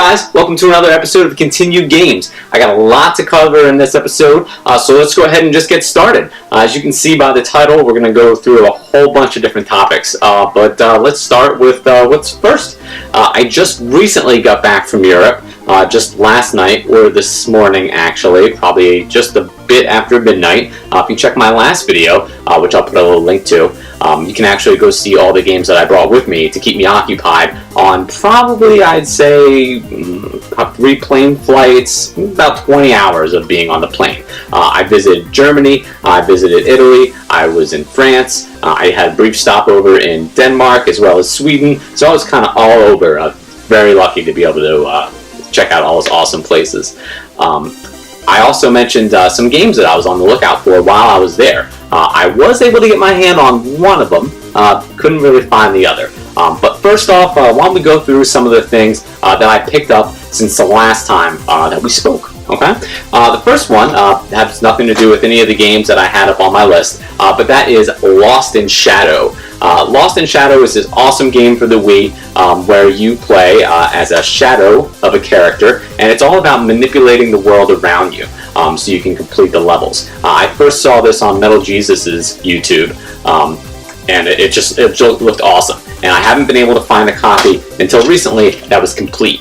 guys, welcome to another episode of Continued Games. I got a lot to cover in this episode, so let's go ahead and just get started. As you can see by the title, we're going to go through a whole bunch of different topics, but let's start with what's first. I just recently got back from Europe, just last night, or this morning actually, probably just a bit after midnight. If you check my last video, which I'll put a little link to, you can actually go see all the games that I brought with me to keep me occupied on probably, I'd say, 3 plane flights, about 20 hours of being on the plane. I visited Germany, I visited Italy, I was in France, I had a brief stopover in Denmark as well as Sweden, so I was kind of all over. Very lucky to be able to check out all those awesome places. I also mentioned some games that I was on the lookout for while I was there. I was able to get my hand on one of them, couldn't really find the other. But first off, why don't we go through some of the things that I picked up since the last time that we spoke. Okay? The first one has nothing to do with any of the games that I had up on my list, but that is Lost in Shadow. Lost in Shadow is this awesome game for the Wii where you play as a shadow of a character, and it's all about manipulating the world around you so you can complete the levels. I first saw this on Metal Jesus' YouTube, and it just looked awesome. And I haven't been able to find a copy until recently that was complete.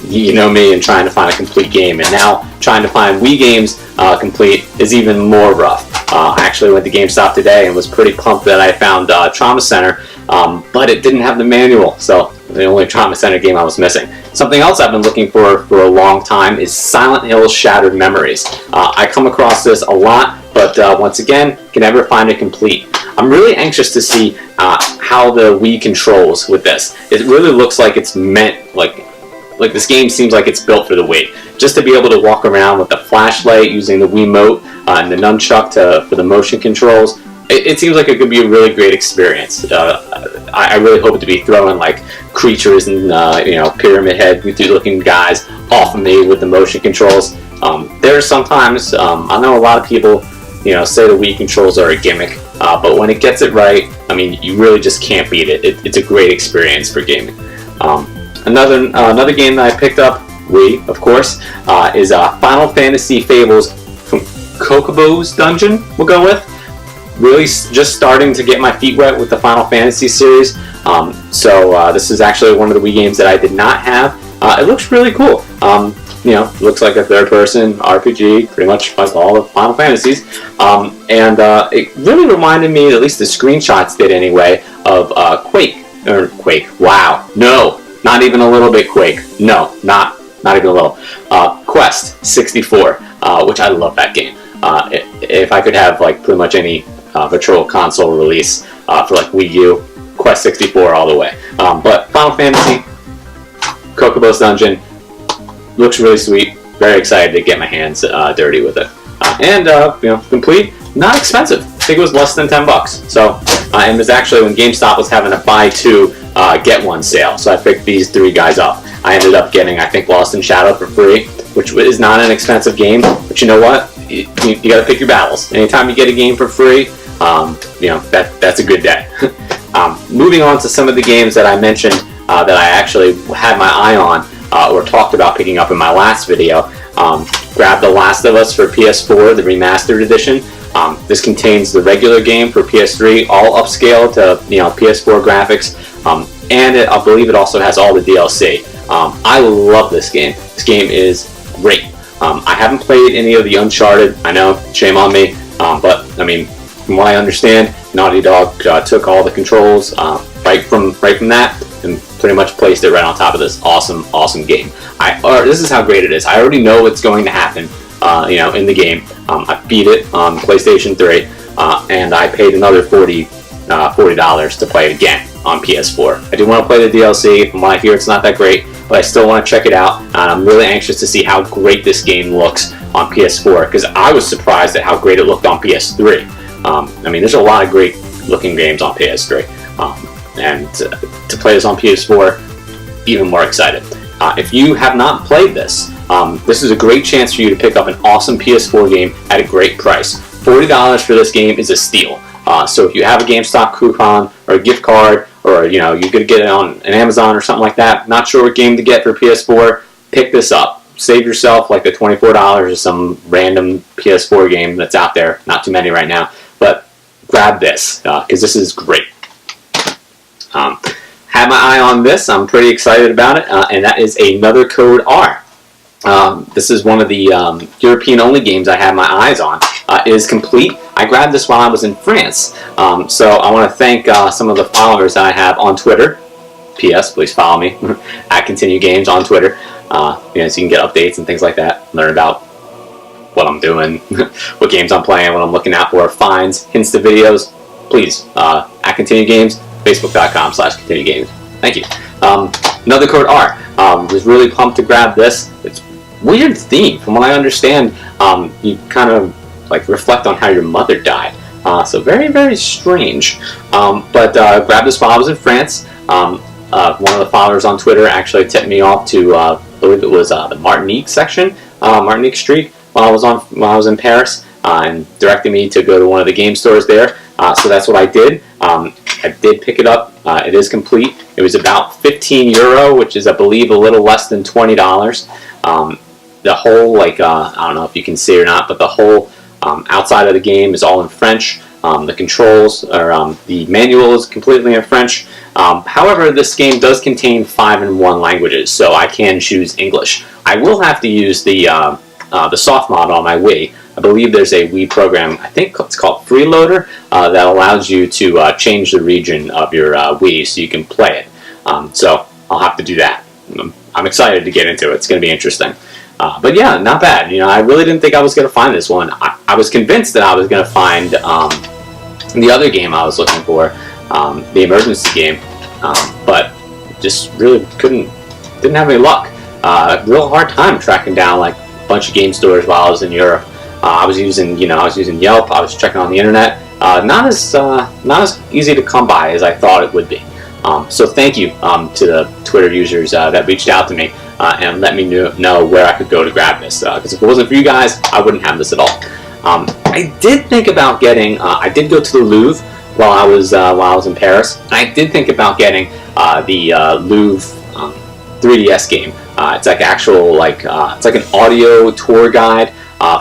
You know me and trying to find a complete game, and now trying to find Wii Games complete is even more rough. I actually went to Gamestop today and was pretty pumped that I found Trauma Center, but it didn't have the manual, so the only Trauma Center game I was missing. Something else I've been looking for a long time is Silent Hill Shattered Memories. I come across this a lot, but once again, can never find it complete. I'm really anxious to see how the Wii controls with this. It really looks like it's meant, like this game seems like it's built for the Wii. Just to be able to walk around with the flashlight using the Wiimote and the nunchuck for the motion controls, it seems like it could be a really great experience. I really hope to be throwing like creatures and pyramid head looking guys off of me with the motion controls. There's sometimes I know a lot of people say the Wii controls are a gimmick, but when it gets it right, I mean, you really just can't beat it. It's a great experience for gaming. Another game that I picked up, Wii, of course, is Final Fantasy Fables from Kokobo's Dungeon, we'll go with. Really just starting to get my feet wet with the Final Fantasy series. So this is actually one of the Wii games that I did not have. It looks really cool. Looks like a third-person RPG, pretty much like all of Final Fantasies. It really reminded me, at least the screenshots did anyway, of Quake. Wow. No, not even a little bit Quake. No, not even a little. Quest 64, which I love that game. If I could have like pretty much any virtual console release for like Wii U, Quest 64 all the way. But Final Fantasy, Kokobo's Dungeon, looks really sweet. Very excited to get my hands dirty with it. Complete, not expensive. I think it was less than $10. So, and it was actually when GameStop was having a buy 2 get 1 sale. So I picked these 3 guys up. I ended up getting, I think, Lost in Shadow for free, which is not an expensive game. But you know what? You got to pick your battles. Anytime you get a game for free, that's a good day. Moving on to some of the games that I mentioned that I actually had my eye on or talked about picking up in my last video. Grabbed The Last of Us for PS4, the remastered edition. This contains the regular game for PS3, all upscaled to PS4 graphics, and I believe it also has all the DLC. I love this game. This game is great. I haven't played any of the Uncharted. I know, shame on me, but I mean, from what I understand, Naughty Dog took all the controls right from that and pretty much placed it right on top of this awesome game. This is how great it is. I already know what's going to happen. In the game. I beat it on PlayStation 3, and I paid another $40 to play it again on PS4. I do want to play the DLC. From what I hear, it's not that great, but I still want to check it out, and I'm really anxious to see how great this game looks on PS4, because I was surprised at how great it looked on PS3. There's a lot of great looking games on PS3, and to play this on PS4, even more excited. If you have not played this, this is a great chance for you to pick up an awesome PS4 game at a great price. $40 for this game is a steal. So if you have a GameStop coupon or a gift card, or or you know, you could get it on an Amazon or something like that. Not sure what game to get for PS4. Pick this up. Save yourself like the $24 or some random PS4 game that's out there. Not too many right now, but grab this because this is great. Had my eye on this. I'm pretty excited about it, and that is Another Code R. This is one of the European-only games I had my eyes on. It is complete. I grabbed this while I was in France, so I want to thank some of the followers that I have on Twitter. P.S. Please follow me at Continue Games on Twitter. You know, so you can get updates and things like that. Learn about what I'm doing, what games I'm playing, what I'm looking out for, finds, hints to videos. Please, at Continue Games, facebook.com/Continue Games. Thank you. Another Code R. Was really pumped to grab this. It's weird theme. From what I understand, you kind of like reflect on how your mother died. So very, very strange. But grabbed this while I was in France. One of the followers on Twitter actually tipped me off to, I believe it was the Martinique section, Martinique Street, while I was in Paris, and directed me to go to one of the game stores there. So that's what I did. I did pick it up. It is complete. It was about €15, which is, I believe, a little less than $20. The whole, like, I don't know if you can see or not, but the whole outside of the game is all in French. The controls, or the manual is completely in French. However, this game does contain 5-in-1 languages, so I can choose English. I will have to use the soft mod on my Wii. I believe there's a Wii program, I think it's called Freeloader, that allows you to change the region of your Wii so you can play it. So I'll have to do that. I'm excited to get into it. It's going to be interesting. But yeah, not bad. You know, I really didn't think I was going to find this one. I was convinced that I was going to find the other game I was looking for, the emergency game, but just really didn't have any luck. Real hard time tracking down like a bunch of game stores while I was in Europe. I was using Yelp. I was checking on the internet. Not as easy to come by as I thought it would be. So thank you to the Twitter users that reached out to me and let me know where I could go to grab this. Because if it wasn't for you guys, I wouldn't have this at all. I did think about getting. I did go to the Louvre while I was in Paris, and I did think about getting the Louvre 3DS game. It's like actual it's like an audio tour guide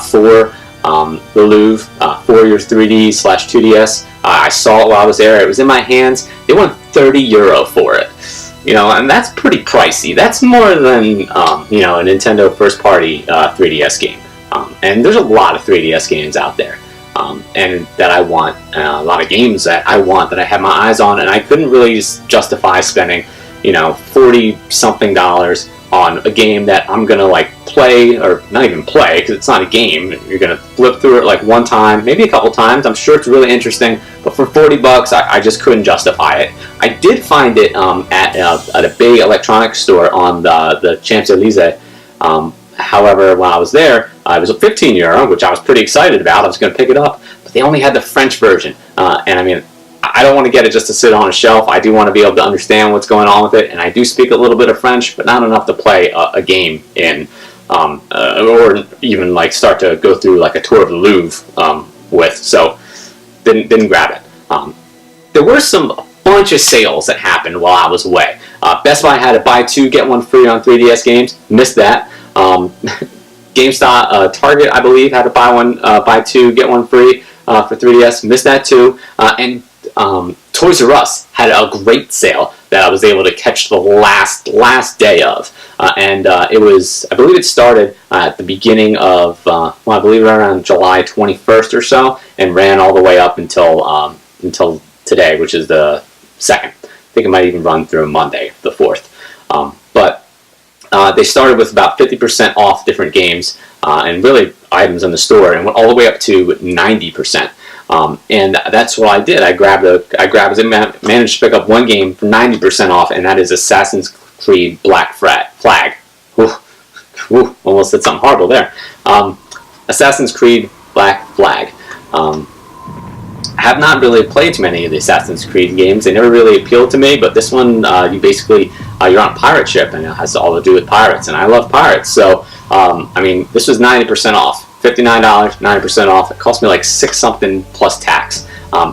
for the Louvre for your 3D/2DS. I saw it while I was there. It was in my hands. They want €30 for it. You know, and that's pretty pricey. That's more than you know, a Nintendo first-party 3DS game. And there's a lot of 3DS games out there, and that I want. A lot of games that I want that I have my eyes on, and I couldn't really justify spending, you know, $40-something on a game that I'm gonna like play, or not even play, because it's not a game. You're gonna flip through it like one time, maybe a couple times. I'm sure it's really interesting, but for $40, I just couldn't justify it. I did find it at a big electronics store on the Champs-Élysées. However, when I was there, it was a €15, which I was pretty excited about. I was going to pick it up, but they only had the French version, and I mean, I don't want to get it just to sit on a shelf. I do want to be able to understand what's going on with it, and I do speak a little bit of French, but not enough to play a game in, or even like start to go through like a tour of the Louvre with. So didn't grab it. There were a bunch of sales that happened while I was away. Best Buy had a buy two get one free on 3DS games. Missed that. Gamestop, Target, I believe, had a buy two get one free for 3DS. Missed that too. And ToysRUs had a great sale that I was able to catch the last day of, and it was, I believe it started at the beginning of, I believe around July 21st or so, and ran all the way up until today, which is the 2nd. I think it might even run through Monday, the 4th. But they started with about 50% off different games and really items in the store, and went all the way up to 90%. And that's what I did. I managed to pick up one game for 90% off, and that is Assassin's Creed Black Flag. Almost said something horrible there. Assassin's Creed Black Flag. I have not really played too many of the Assassin's Creed games. They never really appealed to me, but this one, you basically, you're on a pirate ship, and it has all to do with pirates, and I love pirates. So, I mean, this was 90% off. $59, 90% off. It cost me like $6 something plus tax.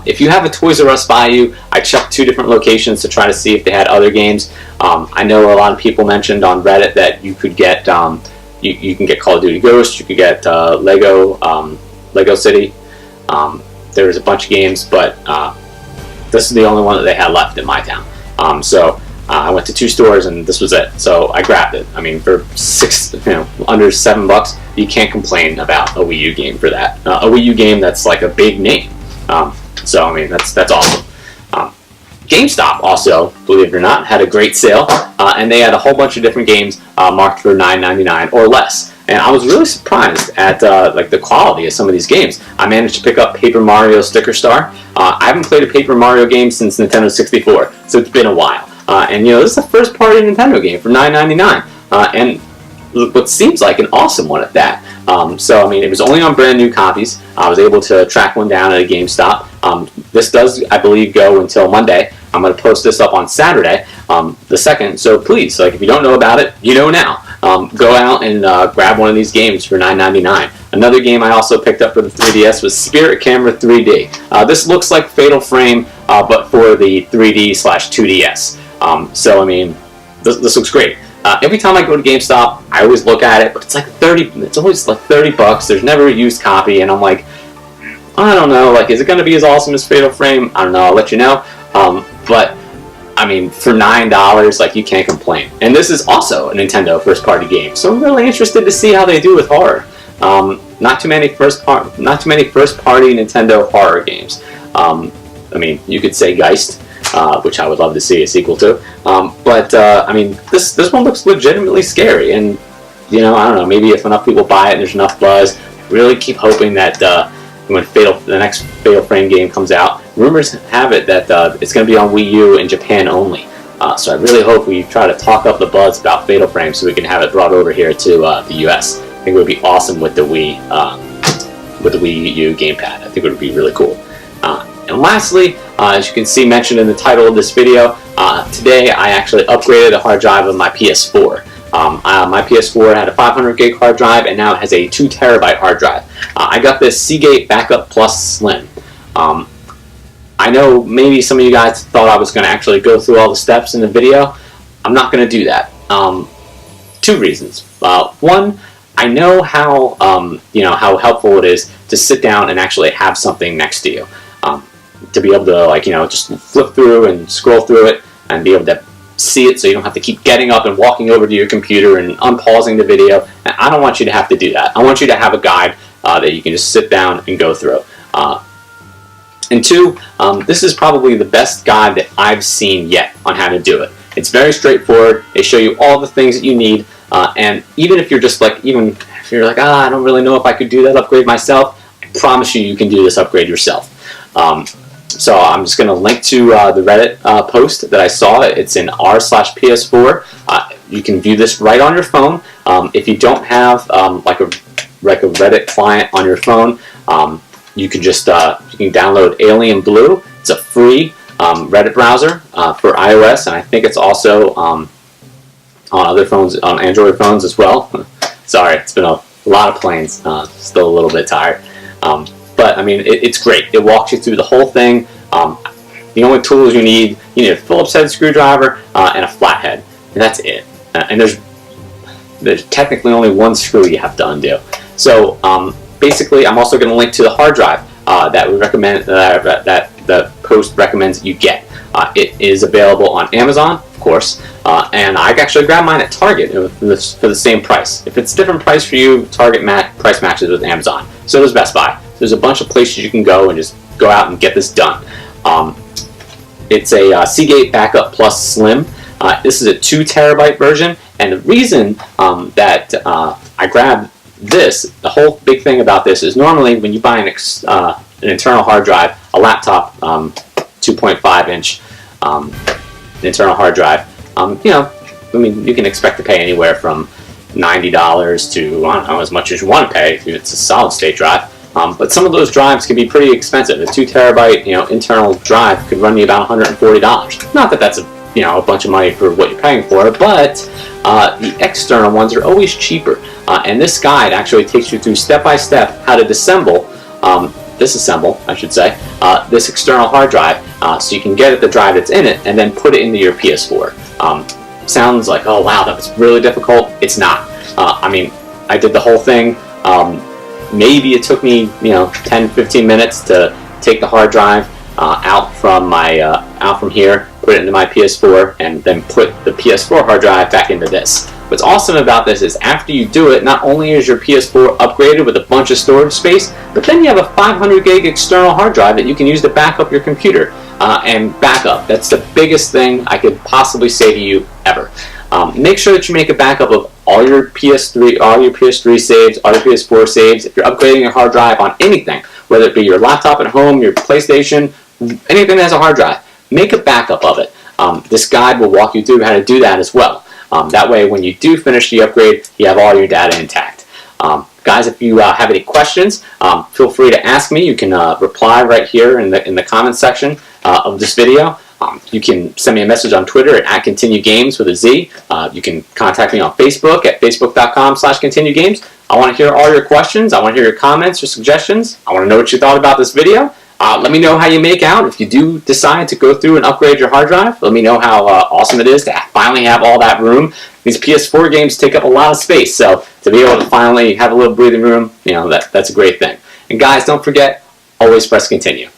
If you have a Toys R Us by you, I checked 2 different locations to try to see if they had other games. I know a lot of people mentioned on Reddit that you could get you can get Call of Duty Ghost, you could get Lego City. There's a bunch of games, but this is the only one that they had left in my town. So I went to 2 stores and this was it. So I grabbed it. I mean, for under $7, you can't complain about a Wii U game for that. A Wii U game that's like a big name. So I mean, that's awesome. Gamestop also, believe it or not, had a great sale, and they had a whole bunch of different games marked for $9.99 or less. And I was really surprised at like the quality of some of these games. I managed to pick up Paper Mario Sticker Star. I haven't played a Paper Mario game since Nintendo 64, so it's been a while. And this is the first party Nintendo game for $9.99, and what seems like an awesome one at that. So I mean, it was only on brand new copies. I was able to track one down at a GameStop. This does, I believe, go until Monday. I'm going to post this up on Saturday, the 2nd. So please, like, if you don't know about it, you know now. Go out and grab one of these games for $9.99. Another game I also picked up for the 3DS was Spirit Camera 3D. This looks like Fatal Frame, but for the 3D/2DS. So I mean, this looks great. Every time I go to GameStop, I always look at it, but it's like it's always like $30. There's never a used copy, and I'm like, I don't know, like, is it going to be as awesome as Fatal Frame? I don't know, I'll let you know. But I mean, for $9, like, you can't complain. And this is also a Nintendo first-party game, so I'm really interested to see how they do with horror. Not too many first-party Nintendo horror games. I mean, you could say Geist, which I would love to see a sequel to. But I mean, this one looks legitimately scary, and I don't know, maybe if enough people buy it and there's enough buzz, really keep hoping that when the next Fatal Frame game comes out, rumors have it that it's going to be on Wii U in Japan only. So I really hope we try to talk up the buzz about Fatal Frame so we can have it brought over here to the US. I think it would be awesome with the Wii U gamepad. I think it would be really cool. And lastly, as you can see mentioned in the title of this video, today I actually upgraded a hard drive of my PS4. My PS4 had a 500 gig hard drive, and now it has a 2 terabyte hard drive. I got this Seagate Backup Plus Slim. I know maybe some of you guys thought I was going to actually go through all the steps in the video. I'm not going to do that. 2 reasons. One, I know how how helpful it is to sit down and actually have something next to you. To be able to, like, just flip through and scroll through it and be able to see it, so you don't have to keep getting up and walking over to your computer and unpausing the video. And I don't want you to have to do that. I want you to have a guide that you can just sit down and go through. And 2, this is probably the best guide that I've seen yet on how to do it. It's very straightforward. They show you all the things that you need, and even if you're just like, I don't really know if I could do that upgrade myself, I promise you can do this upgrade yourself. So I'm just going to link to the Reddit post that I saw. It's in r/PS4. You can view this right on your phone. If you don't have like a Reddit client on your phone, you can just you can download Alien Blue. It's a free Reddit browser for iOS, and I think it's also on other phones, on Android phones as well. Sorry, it's been a lot of planes. Still a little bit tired. But I mean, it's great. It walks you through the whole thing. The only tools you need a Phillips head screwdriver and a flathead, and that's it. And there's technically only 1 screw you have to undo. So basically, I'm also going to link to the hard drive that we recommend that the post recommends that you get. It is available on Amazon, of course, and I actually grabbed mine at Target for the same price. If it's a different price for you, Target price matches with Amazon. So does Best Buy. There's a bunch of places you can go and just go out and get this done. It's a Seagate Backup Plus Slim. This is a 2 terabyte version, and the reason that I grabbed this, the whole big thing about this is normally when you buy an internal hard drive, a laptop 2.5 inch internal hard drive, I mean, you can expect to pay anywhere from $90 to, I don't know, as much as you want to pay if it's a solid state drive. But some of those drives can be pretty expensive. A 2 terabyte, internal drive could run you about $140. Not that that's a bunch of money for what you're paying for, but the external ones are always cheaper. And this guide actually takes you through step by step how to disassemble disassemble, I should say, this external hard drive so you can get at the drive that's in it and then put it into your PS4. Sounds like, oh wow, that was really difficult. It's not. I mean, I did the whole thing. Maybe it took me, 10-15 minutes to take the hard drive out from here, put it into my PS4, and then put the PS4 hard drive back into this. What's awesome about this is after you do it, not only is your PS4 upgraded with a bunch of storage space, but then you have a 500 gig external hard drive that you can use to back up your computer and backup. That's the biggest thing I could possibly say to you ever. Make sure that you make a backup of all your PS3 saves, all your PS4 saves. If you're upgrading your hard drive on anything, whether it be your laptop at home, your PlayStation, anything that has a hard drive, make a backup of it. This guide will walk you through how to do that as well. That way, when you do finish the upgrade, you have all your data intact. Guys, if you have any questions, feel free to ask me. You can reply right here in the comments section of this video. You can send me a message on Twitter at @ContinueGames with a Z. You can contact me on Facebook at facebook.com/ContinueGames. I want to hear all your questions. I want to hear your comments, your suggestions. I want to know what you thought about this video. Let me know how you make out. If you do decide to go through and upgrade your hard drive, let me know how awesome it is to finally have all that room. These PS4 games take up a lot of space, so to be able to finally have a little breathing room, that's a great thing. And guys, don't forget, always press continue.